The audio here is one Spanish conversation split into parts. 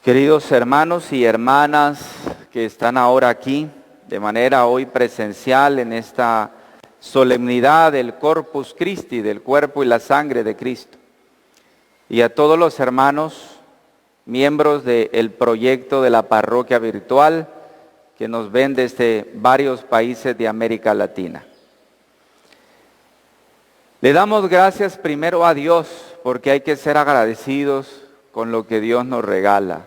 Queridos hermanos y hermanas que están ahora aquí de manera hoy presencial en esta solemnidad del Corpus Christi, del cuerpo y la sangre de Cristo. Y a todos los hermanos, miembros del proyecto de la parroquia virtual que nos ven desde varios países de América Latina. Le damos gracias primero a Dios porque hay que ser agradecidos con lo que Dios nos regala.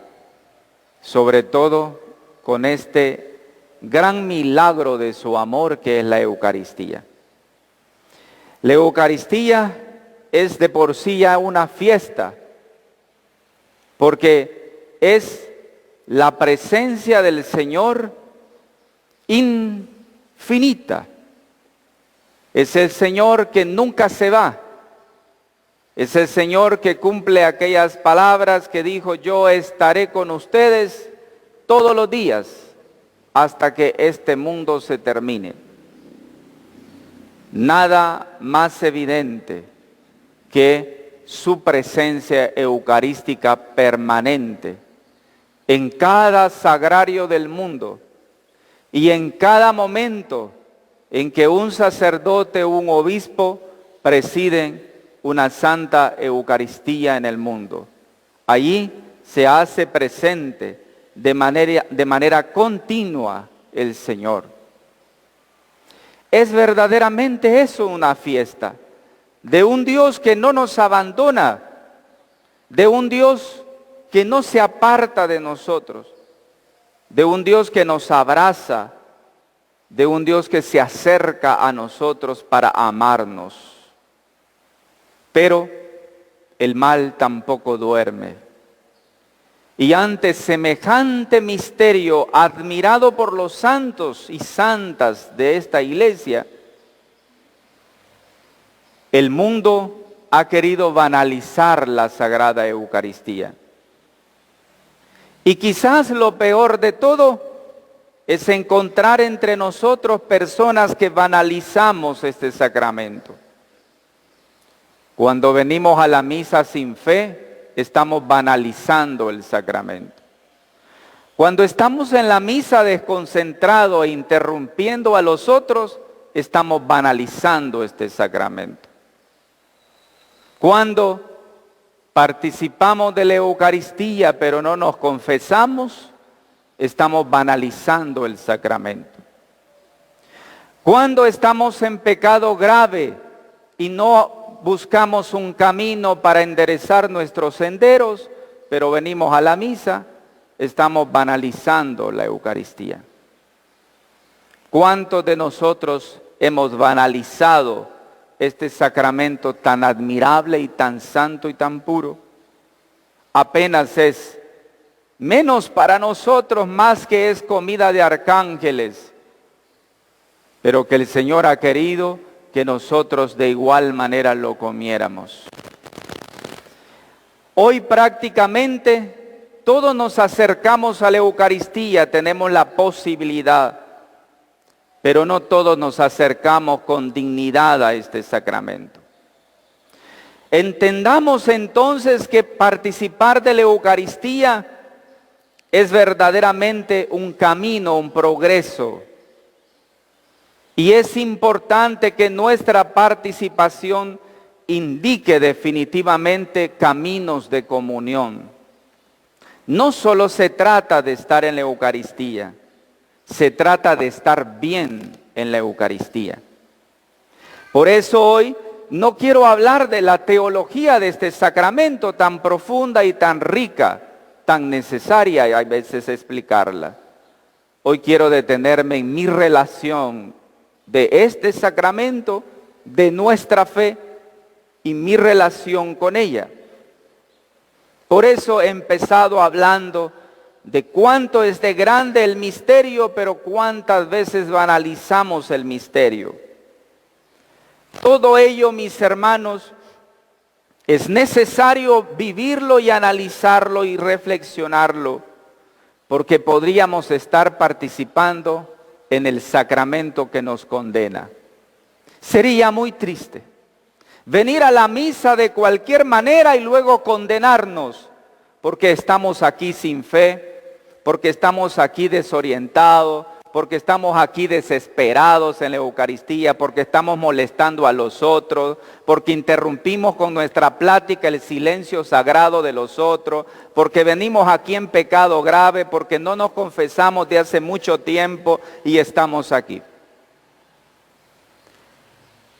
Sobre todo con este gran milagro de su amor que es la Eucaristía. La Eucaristía es de por sí ya una fiesta, porque es la presencia del Señor infinita. Es el Señor que nunca se va. Es el Señor que cumple aquellas palabras que dijo: yo estaré con ustedes todos los días hasta que este mundo se termine. Nada más evidente que su presencia eucarística permanente en cada sagrario del mundo y en cada momento en que un sacerdote o un obispo presiden una santa Eucaristía en el mundo. Allí se hace presente de manera continua el Señor. Es verdaderamente eso una fiesta, de un Dios que no nos abandona, de un Dios que no se aparta de nosotros, de un Dios que nos abraza, de un Dios que se acerca a nosotros para amarnos. Pero el mal tampoco duerme. Y ante semejante misterio admirado por los santos y santas de esta iglesia, el mundo ha querido banalizar la Sagrada Eucaristía. Y quizás lo peor de todo es encontrar entre nosotros personas que banalizamos este sacramento. Cuando venimos a la misa sin fe, estamos banalizando el sacramento. Cuando estamos en la misa desconcentrados e interrumpiendo a los otros, estamos banalizando este sacramento. Cuando participamos de la Eucaristía pero no nos confesamos, estamos banalizando el sacramento. Cuando estamos en pecado grave y no buscamos un camino para enderezar nuestros senderos, pero venimos a la misa, estamos banalizando la Eucaristía. ¿Cuántos de nosotros hemos banalizado este sacramento tan admirable y tan santo y tan puro? Apenas es menos para nosotros, más que es comida de arcángeles, pero que el Señor ha querido que nosotros de igual manera lo comiéramos. Hoy prácticamente todos nos acercamos a la Eucaristía, tenemos la posibilidad, pero no todos nos acercamos con dignidad a este sacramento. Entendamos entonces que participar de la Eucaristía es verdaderamente un camino, un progreso. Y es importante que nuestra participación indique definitivamente caminos de comunión. No solo se trata de estar en la Eucaristía, se trata de estar bien en la Eucaristía. Por eso hoy no quiero hablar de la teología de este sacramento tan profunda y tan rica, tan necesaria y a veces explicarla. Hoy quiero detenerme en mi relación de este sacramento, de nuestra fe y mi relación con ella. Por eso he empezado hablando de cuánto es de grande el misterio, pero cuántas veces banalizamos el misterio. Todo ello, mis hermanos, es necesario vivirlo y analizarlo y reflexionarlo, porque podríamos estar participando en el sacramento que nos condena. Sería muy triste venir a la misa de cualquier manera y luego condenarnos porque estamos aquí sin fe, porque estamos aquí desorientados, porque estamos aquí desesperados en la Eucaristía, porque estamos molestando a los otros, porque interrumpimos con nuestra plática el silencio sagrado de los otros, porque venimos aquí en pecado grave, porque no nos confesamos de hace mucho tiempo y estamos aquí.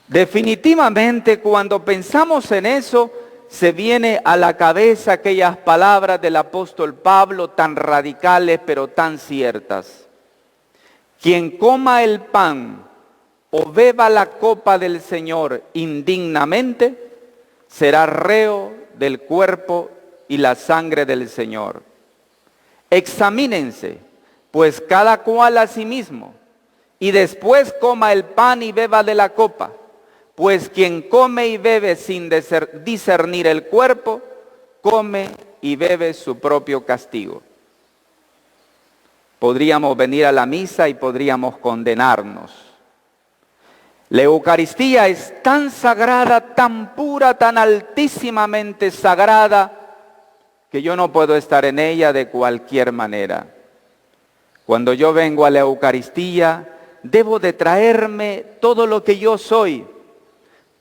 Definitivamente, cuando pensamos en eso, se viene a la cabeza aquellas palabras del apóstol Pablo, tan radicales pero tan ciertas. Quien coma el pan o beba la copa del Señor indignamente, será reo del cuerpo y la sangre del Señor. Examínense, pues cada cual a sí mismo, y después coma el pan y beba de la copa. Pues quien come y bebe sin discernir el cuerpo, come y bebe su propio castigo. Podríamos venir a la misa y podríamos condenarnos. La Eucaristía es tan sagrada, tan pura, tan altísimamente sagrada, que yo no puedo estar en ella de cualquier manera. Cuando yo vengo a la Eucaristía, debo de traerme todo lo que yo soy.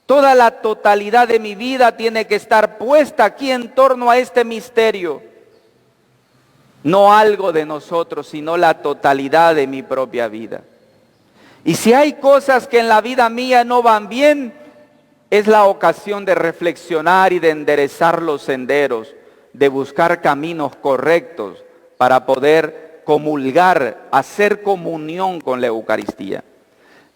Toda la totalidad de mi vida tiene que estar puesta aquí en torno a este misterio. No algo de nosotros, sino la totalidad de mi propia vida. Y si hay cosas que en la vida mía no van bien, es la ocasión de reflexionar y de enderezar los senderos, de buscar caminos correctos para poder comulgar, hacer comunión con la Eucaristía.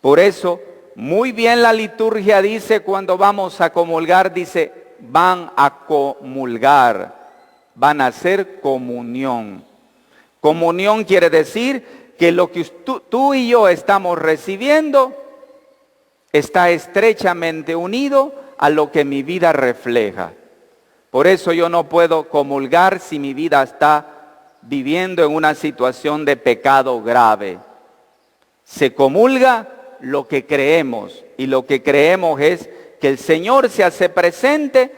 Por eso, muy bien la liturgia dice cuando vamos a comulgar, dice, van a comulgar, van a hacer comunión. Comunión quiere decir que lo que tú y yo estamos recibiendo está estrechamente unido a lo que mi vida refleja. Por eso yo no puedo comulgar si mi vida está viviendo en una situación de pecado grave. Se comulga lo que creemos, y lo que creemos es que el Señor se hace presente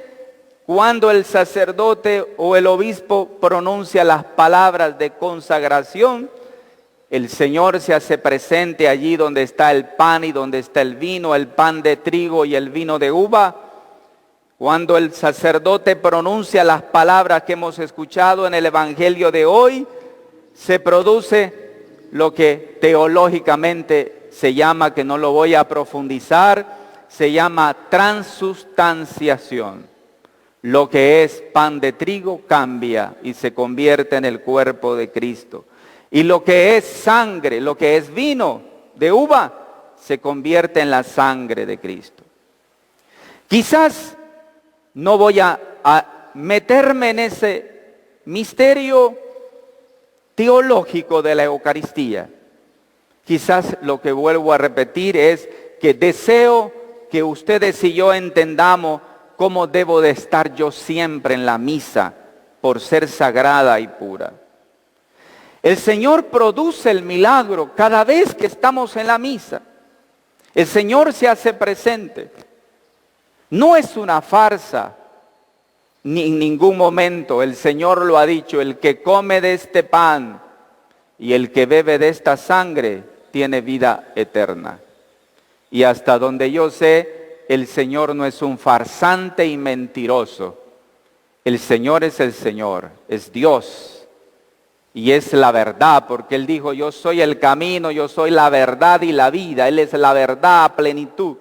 cuando el sacerdote o el obispo pronuncia las palabras de consagración. El Señor se hace presente allí donde está el pan y donde está el vino, el pan de trigo y el vino de uva. Cuando el sacerdote pronuncia las palabras que hemos escuchado en el Evangelio de hoy, se produce lo que teológicamente se llama, que no lo voy a profundizar, se llama transustanciación. Lo que es pan de trigo cambia y se convierte en el cuerpo de Cristo. Y lo que es sangre, lo que es vino de uva, se convierte en la sangre de Cristo. Quizás no voy a meterme en ese misterio teológico de la Eucaristía. Quizás lo que vuelvo a repetir es que deseo que ustedes y yo entendamos cómo debo de estar yo siempre en la misa por ser sagrada y pura. El Señor produce el milagro cada vez que estamos en la misa. El Señor se hace presente. No es una farsa, ni en ningún momento. El Señor lo ha dicho, el que come de este pan y el que bebe de esta sangre tiene vida eterna. Y hasta donde yo sé, el Señor no es un farsante y mentiroso. El Señor es el Señor, es Dios. Y es la verdad, porque Él dijo, yo soy el camino, yo soy la verdad y la vida. Él es la verdad a plenitud.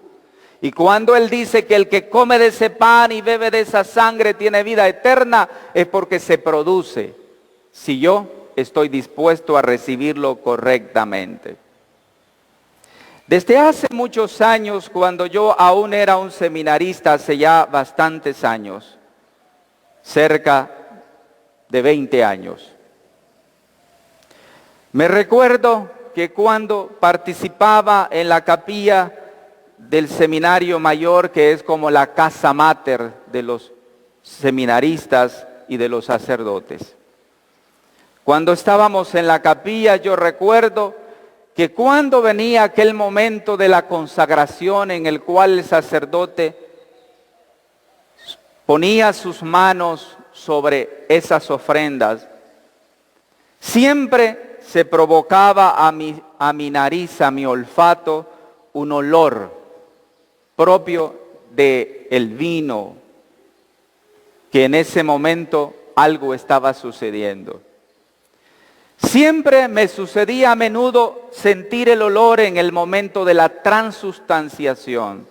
Y cuando Él dice que el que come de ese pan y bebe de esa sangre tiene vida eterna, es porque se produce, si yo estoy dispuesto a recibirlo correctamente. Desde hace muchos años, cuando yo aún era un seminarista, hace ya bastantes años, cerca de 20 años, me recuerdo que cuando participaba en la capilla del seminario mayor, que es como la casa mater de los seminaristas y de los sacerdotes, cuando estábamos en la capilla, yo recuerdo que cuando venía aquel momento de la consagración en el cual el sacerdote ponía sus manos sobre esas ofrendas, siempre se provocaba a mi nariz, a mi olfato, un olor propio del vino, que en ese momento algo estaba sucediendo. Siempre me sucedía a menudo sentir el olor en el momento de la transustanciación,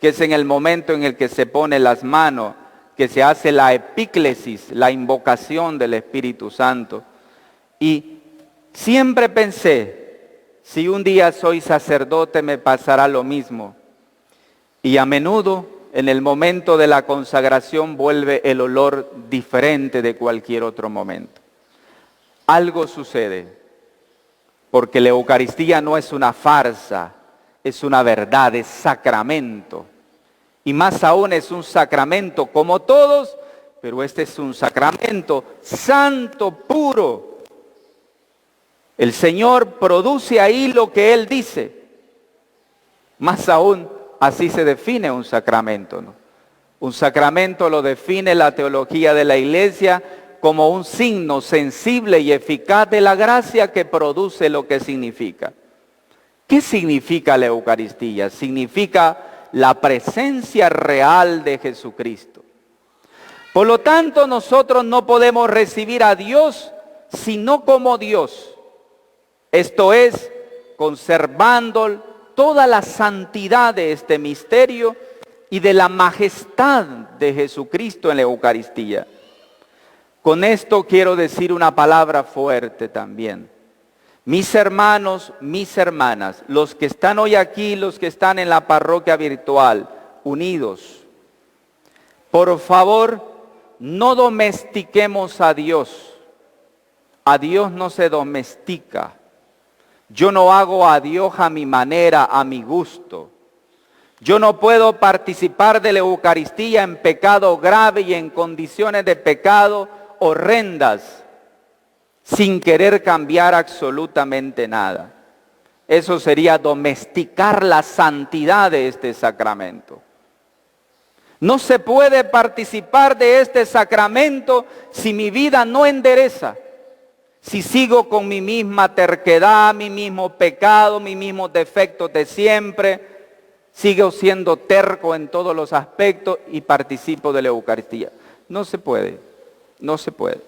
que es en el momento en el que se pone las manos, que se hace la epíclesis, la invocación del Espíritu Santo. Y siempre pensé, si un día soy sacerdote me pasará lo mismo. Y a menudo, en el momento de la consagración, vuelve el olor diferente de cualquier otro momento. Algo sucede, porque la Eucaristía no es una farsa, es una verdad, es sacramento. Y más aún es un sacramento como todos, pero este es un sacramento santo, puro. El Señor produce ahí lo que Él dice. Más aún, así se define un sacramento, ¿no? Un sacramento lo define la teología de la Iglesia como un signo sensible y eficaz de la gracia que produce lo que significa. ¿Qué significa la Eucaristía? Significa la presencia real de Jesucristo. Por lo tanto, nosotros no podemos recibir a Dios sino como Dios. Esto es, conservando toda la santidad de este misterio y de la majestad de Jesucristo en la Eucaristía. Con esto quiero decir una palabra fuerte también. Mis hermanos, mis hermanas, los que están hoy aquí, los que están en la parroquia virtual, unidos, por favor, no domestiquemos a Dios. A Dios no se domestica. Yo no hago a Dios a mi manera, a mi gusto. Yo no puedo participar de la Eucaristía en pecado grave y en condiciones de pecado horrendas, sin querer cambiar absolutamente nada. Eso sería domesticar la santidad de este sacramento. No se puede participar de este sacramento si mi vida no endereza. Si sigo con mi misma terquedad, mi mismo pecado, mis mismos defectos de siempre, sigo siendo terco en todos los aspectos y participo de la Eucaristía. No se puede, no se puede.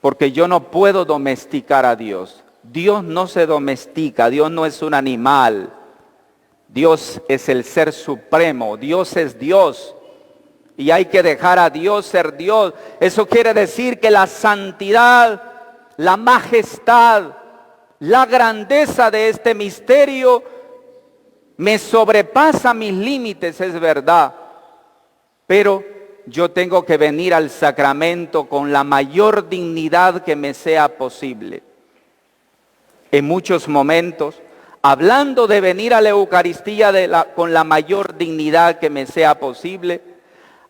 Porque yo no puedo domesticar a Dios. Dios no se domestica, Dios no es un animal. Dios es el ser supremo, Dios es Dios. Y hay que dejar a Dios ser Dios. Eso quiere decir que la santidad, la majestad, la grandeza de este misterio me sobrepasa mis límites, es verdad. Pero yo tengo que venir al sacramento con la mayor dignidad que me sea posible. En muchos momentos, hablando de venir a la Eucaristía con la mayor dignidad que me sea posible,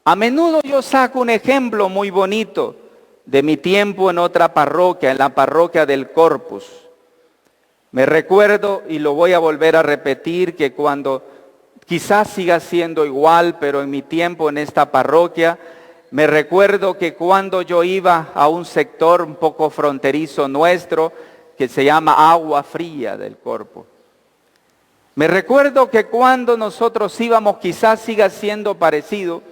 a menudo yo saco un ejemplo muy bonito de mi tiempo en otra parroquia, en la parroquia del Corpus. Me recuerdo, y lo voy a volver a repetir, que cuando quizás siga siendo igual, pero en mi tiempo en esta parroquia, me recuerdo que cuando yo iba a un sector un poco fronterizo nuestro, que se llama Agua Fría del Corpus. Me recuerdo que cuando nosotros íbamos, quizás siga siendo parecido,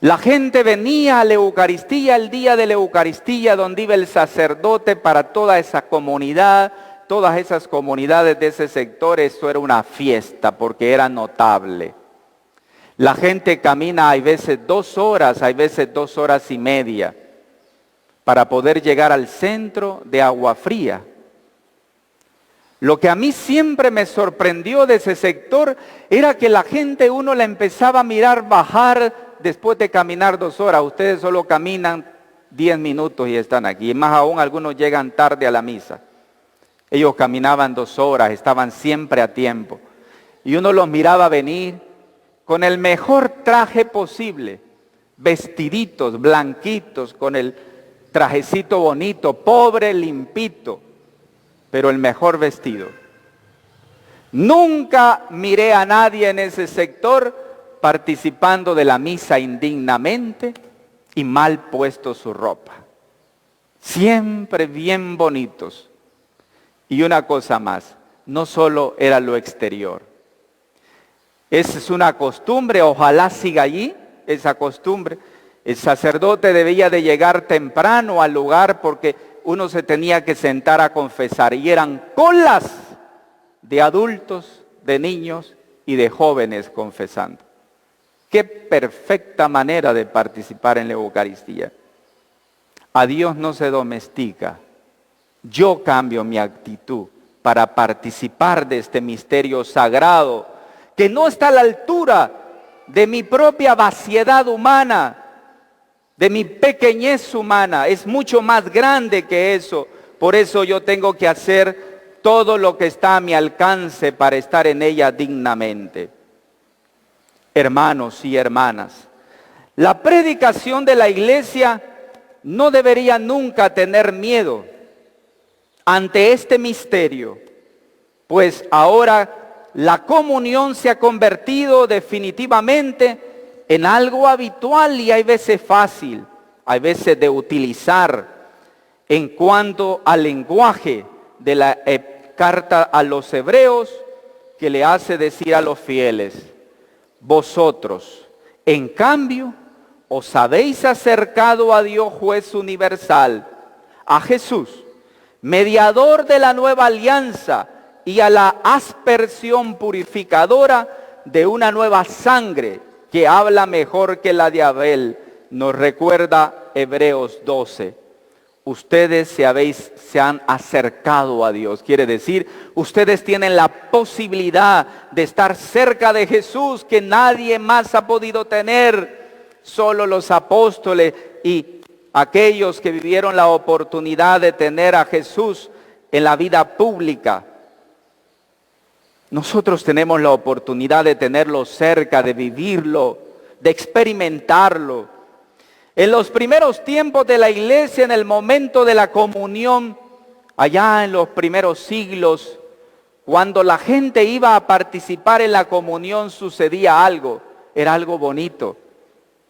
la gente venía a la Eucaristía, el día de la Eucaristía, donde iba el sacerdote para toda esa comunidad, todas esas comunidades de ese sector. Eso era una fiesta porque era notable. La gente camina, hay veces 2 horas, hay veces 2 horas y media, para poder llegar al centro de Agua Fría. Lo que a mí siempre me sorprendió de ese sector era que la gente, uno la empezaba a mirar bajar después de caminar 2 horas. Ustedes solo caminan 10 minutos y están aquí. Y más aún, algunos llegan tarde a la misa. Ellos caminaban 2 horas, estaban siempre a tiempo. Y uno los miraba venir con el mejor traje posible, vestiditos, blanquitos, con el trajecito bonito, pobre, limpito, pero el mejor vestido. Nunca miré a nadie en ese sector participando de la misa indignamente, y mal puesto su ropa. Siempre bien bonitos. Y una cosa más, no solo era lo exterior. Esa es una costumbre, ojalá siga allí esa costumbre. El sacerdote debía de llegar temprano al lugar porque uno se tenía que sentar a confesar. Y eran colas de adultos, de niños y de jóvenes confesando. Qué perfecta manera de participar en la Eucaristía. A Dios no se domestica. Yo cambio mi actitud para participar de este misterio sagrado que no está a la altura de mi propia vaciedad humana, de mi pequeñez humana. Es mucho más grande que eso. Por eso yo tengo que hacer todo lo que está a mi alcance para estar en ella dignamente. Hermanos y hermanas, la predicación de la iglesia no debería nunca tener miedo ante este misterio, pues ahora la comunión se ha convertido definitivamente en algo habitual y hay veces fácil, hay veces de utilizar en cuanto al lenguaje de la carta a los hebreos que le hace decir a los fieles: vosotros, en cambio, os habéis acercado a Dios juez universal, a Jesús, mediador de la nueva alianza, y a la aspersión purificadora de una nueva sangre que habla mejor que la de Abel, nos recuerda Hebreos 12. Ustedes se han acercado a Dios. Quiere decir, ustedes tienen la posibilidad de estar cerca de Jesús que nadie más ha podido tener. Solo los apóstoles y aquellos que vivieron la oportunidad de tener a Jesús en la vida pública. Nosotros tenemos la oportunidad de tenerlo cerca, de vivirlo, de experimentarlo. En los primeros tiempos de la iglesia, en el momento de la comunión, allá en los primeros siglos, cuando la gente iba a participar en la comunión, sucedía algo, era algo bonito.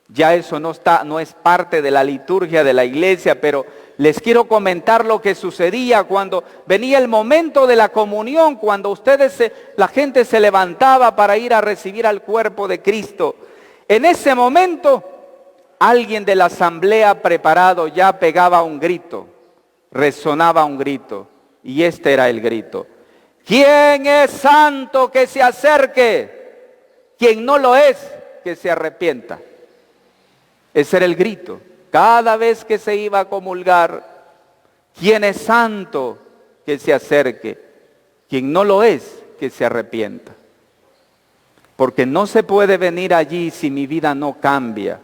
Ya eso no es parte de la liturgia de la iglesia, pero les quiero comentar lo que sucedía cuando venía el momento de la comunión, cuando la gente se levantaba para ir a recibir al cuerpo de Cristo. En ese momento, alguien de la asamblea preparado ya pegaba un grito, resonaba un grito, y este era el grito: ¿quién es santo que se acerque? Quien no lo es, que se arrepienta. Ese era el grito. Cada vez que se iba a comulgar, ¿quién es santo que se acerque? Quien no lo es, que se arrepienta. Porque no se puede venir allí si mi vida no cambia.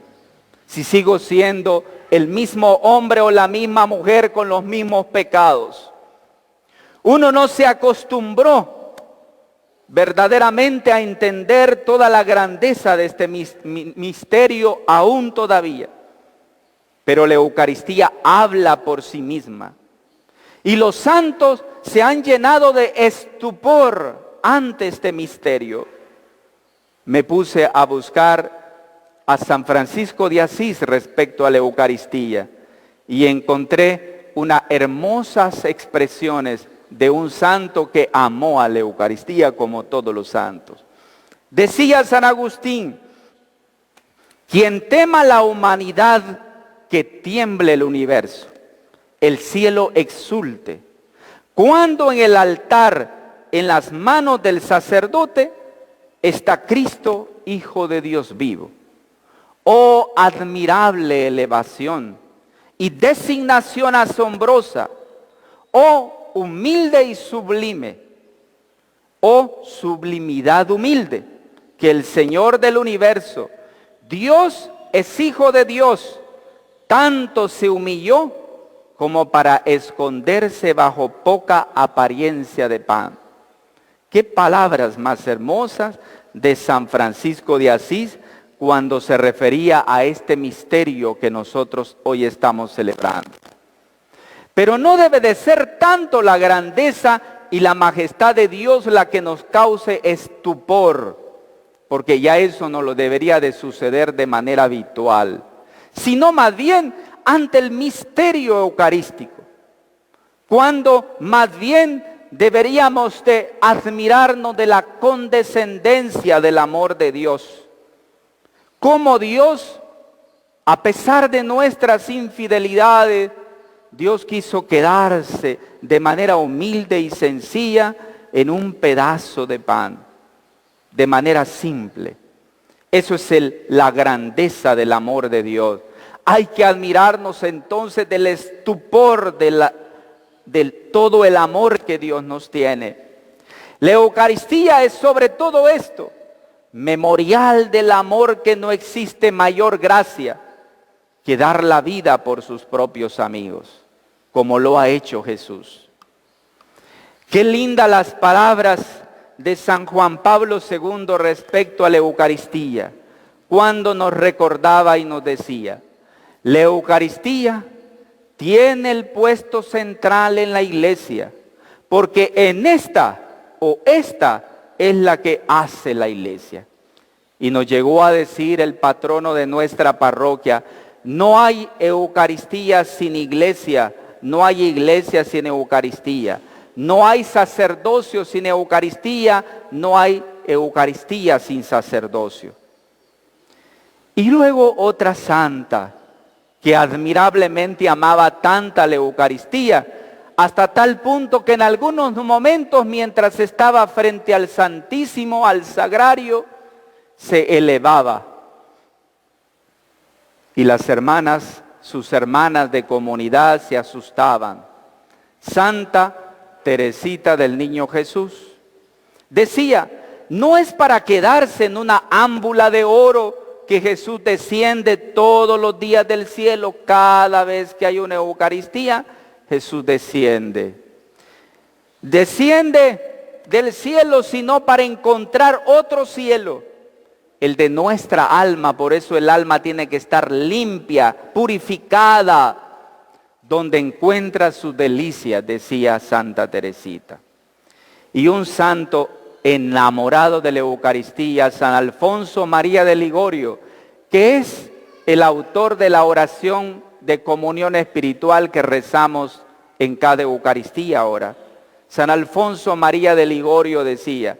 Si sigo siendo el mismo hombre o la misma mujer con los mismos pecados. Uno no se acostumbró verdaderamente a entender toda la grandeza de este misterio aún todavía. Pero la Eucaristía habla por sí misma. Y los santos se han llenado de estupor ante este misterio. Me puse a buscar a San Francisco de Asís respecto a la Eucaristía y encontré unas hermosas expresiones de un santo que amó a la Eucaristía como todos los santos. Decía San Agustín: quien tema la humanidad, que tiemble el universo, el cielo exulte. Cuando en el altar, en las manos del sacerdote, está Cristo, Hijo de Dios vivo. Oh admirable elevación y designación asombrosa, oh humilde y sublime, oh sublimidad humilde, que el Señor del universo, Dios es Hijo de Dios, tanto se humilló como para esconderse bajo poca apariencia de pan. Qué palabras más hermosas de San Francisco de Asís cuando se refería a este misterio que nosotros hoy estamos celebrando. Pero no debe de ser tanto la grandeza y la majestad de Dios la que nos cause estupor, porque ya eso no lo debería de suceder de manera habitual, sino más bien ante el misterio eucarístico, cuando más bien deberíamos de admirarnos de la condescendencia del amor de Dios. Como Dios, a pesar de nuestras infidelidades, Dios quiso quedarse de manera humilde y sencilla en un pedazo de pan, de manera simple. Eso es la grandeza del amor de Dios. Hay que admirarnos entonces del estupor de todo el amor que Dios nos tiene. La Eucaristía es sobre todo esto, memorial del amor, que no existe mayor gracia que dar la vida por sus propios amigos, como lo ha hecho Jesús. Qué lindas las palabras de San Juan Pablo II respecto a la Eucaristía, cuando nos recordaba y nos decía: la Eucaristía tiene el puesto central en la iglesia, porque en esta es la que hace la iglesia. Y nos llegó a decir el patrono de nuestra parroquia: no hay Eucaristía sin iglesia, no hay iglesia sin Eucaristía, no hay sacerdocio sin Eucaristía, no hay Eucaristía sin sacerdocio. Y luego otra santa que admirablemente amaba tanta la Eucaristía, hasta tal punto que en algunos momentos, mientras estaba frente al Santísimo, al Sagrario, se elevaba. Y las hermanas, sus hermanas de comunidad, se asustaban. Santa Teresita del Niño Jesús decía: no es para quedarse en una ámbula de oro que Jesús desciende todos los días del cielo. Cada vez que hay una Eucaristía, Jesús desciende del cielo, sino para encontrar otro cielo, el de nuestra alma. Por eso el alma tiene que estar limpia, purificada, donde encuentra sus delicias, decía Santa Teresita. Y un santo enamorado de la Eucaristía, San Alfonso María de Ligorio, que es el autor de la oración de comunión espiritual que rezamos en cada Eucaristía ahora. San Alfonso María de Ligorio decía: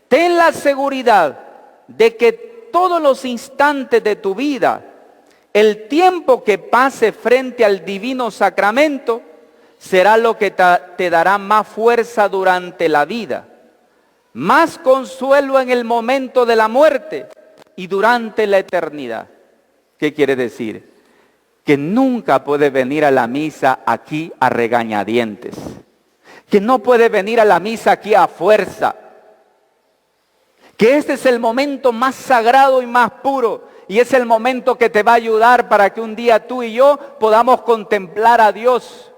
ten la seguridad de que todos los instantes de tu vida, el tiempo que pase frente al divino sacramento, será lo que te dará más fuerza durante la vida, más consuelo en el momento de la muerte y durante la eternidad. ¿Qué quiere decir? Que nunca puede venir a la misa aquí a regañadientes, que no puede venir a la misa aquí a fuerza, que este es el momento más sagrado y más puro, y es el momento que te va a ayudar para que un día tú y yo podamos contemplar a Dios.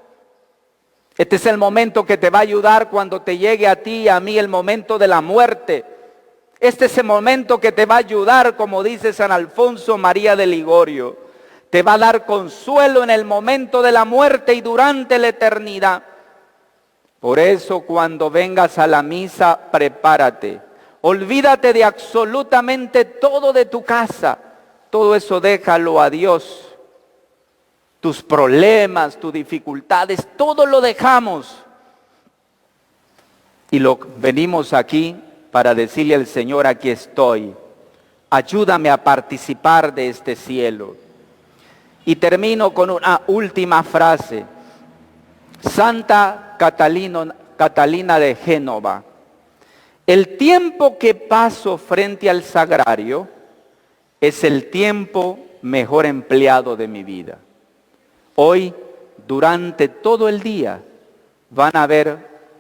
Este es el momento que te va a ayudar cuando te llegue a ti y a mí el momento de la muerte. Este es el momento que te va a ayudar, como dice San Alfonso María de Ligorio. Te va a dar consuelo en el momento de la muerte y durante la eternidad. Por eso, cuando vengas a la misa, prepárate. Olvídate de absolutamente todo de tu casa. Todo eso déjalo a Dios. Tus problemas, tus dificultades, todo lo dejamos. Y venimos aquí para decirle al Señor: aquí estoy. Ayúdame a participar de este cielo. Y termino con una última frase. Santa Catalina de Génova: el tiempo que paso frente al sagrario es el tiempo mejor empleado de mi vida. Hoy, durante todo el día, van a haber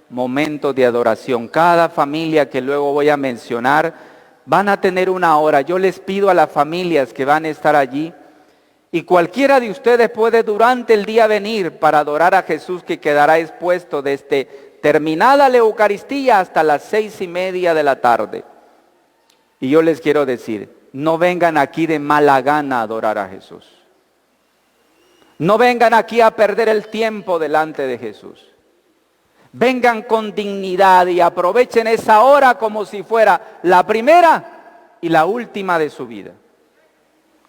momentos de adoración. Cada familia que luego voy a mencionar van a tener una hora. Yo les pido a las familias que van a estar allí, y cualquiera de ustedes puede durante el día venir para adorar a Jesús, que quedará expuesto desde terminada la Eucaristía hasta las 6:30 de la tarde. Y yo les quiero decir: no vengan aquí de mala gana a adorar a Jesús. No vengan aquí a perder el tiempo delante de Jesús. Vengan con dignidad y aprovechen esa hora como si fuera la primera y la última de su vida.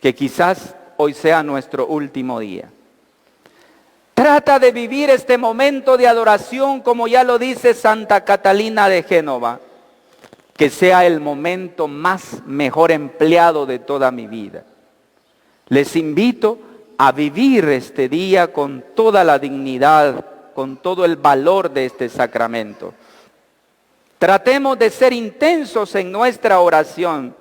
Que quizás hoy sea nuestro último día. Trata de vivir este momento de adoración como ya lo dice Santa Catalina de Génova, que sea el momento más mejor empleado de toda mi vida. Les invito a vivir este día con toda la dignidad, con todo el valor de este sacramento. Tratemos de ser intensos en nuestra oración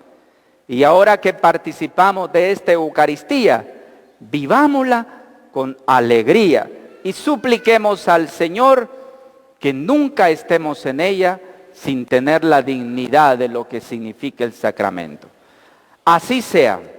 y ahora que participamos de esta Eucaristía, vivámosla con alegría y supliquemos al Señor que nunca estemos en ella sin tener la dignidad de lo que significa el sacramento. Así sea.